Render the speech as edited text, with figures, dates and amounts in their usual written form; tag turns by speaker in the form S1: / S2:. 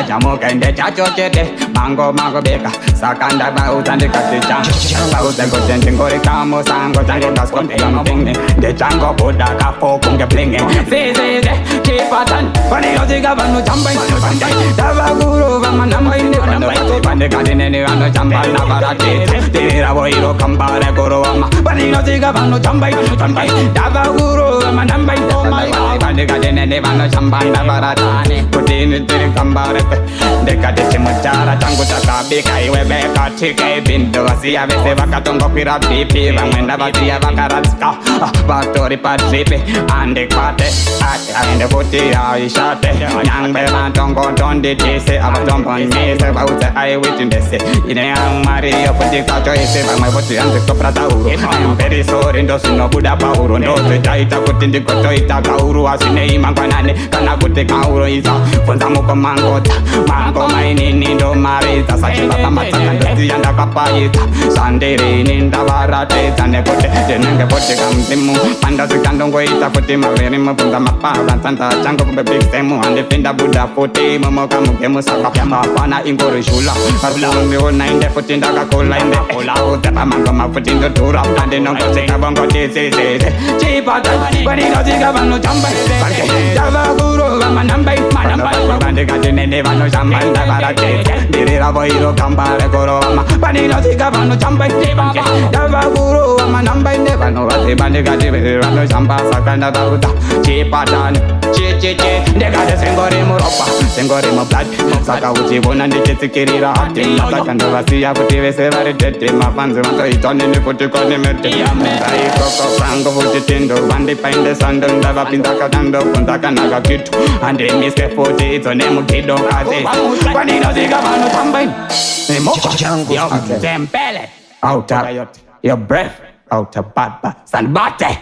S1: Jamukende chachochete mango beka sakanda ba utande katicha ba utango tende ngore kamo sango tango baskonde yampinge de chango boda kapo kunge blinge kipatan pani oziga banu chambai tabaguru maNumber inde pande kadine ne ano chambai na barate tera boiro kambare korowama pani oziga banu chambai tabaguru maNumber pande kadine ne ano chambai na barate kutini tiri kambare dekade muchara tangu takabika iwe beka chike bintu wasiya vese vakatongo pira pipi vamwenda vasiya vakaratsika vatori patripi ande kwate aende futi aishate nyangbe vantongo tonditise avatombonise vause Eyewitness ine yangmariyo futi kachoise vamwe futi anzikopra Sauro very sorry ndosinobuda pauro ndozvetaita kuti ndikotoita kauro asinei mangwanane kana kuti kauro isa funza mukomangota mango mainini ndo mariza sachibaba matsaka ndoziya ndakapaita sandirini ndavaratedza nekuti ndinenge futi kamzimu pandazikandongoita futi maviri mubvunza mapava nzanza changu kumbe big semu handipinda buda futi momoka mugemusaka hapana ingori shula arulungiona inde futi ndakakula inde uzepa mangoma futi ndodhura andinongozika bongotizizise chipata kwaninoziga vanochamba davaguru maNumber vandikatinene vanoshamba ndavarate ndirira voiro kambare korowama vaninoziga vanochamba davaguru maNumber ine vanovate vandikati vanoshamba saka ndavaruta chipatani chichichi ndikati singori muropa singori mublood saka uchivona ndichitsikirira hati saka ndovasiya kuti vese vari tete mafanzi vatoitonini futi konemete aikoko frango futi tindo vandipainde sando ndavapinza katandofunza kanaka kitu andimiswe futi idzo nemugido kazi kwaninozika vanotambaini zempele auta your breath auta baba sanbate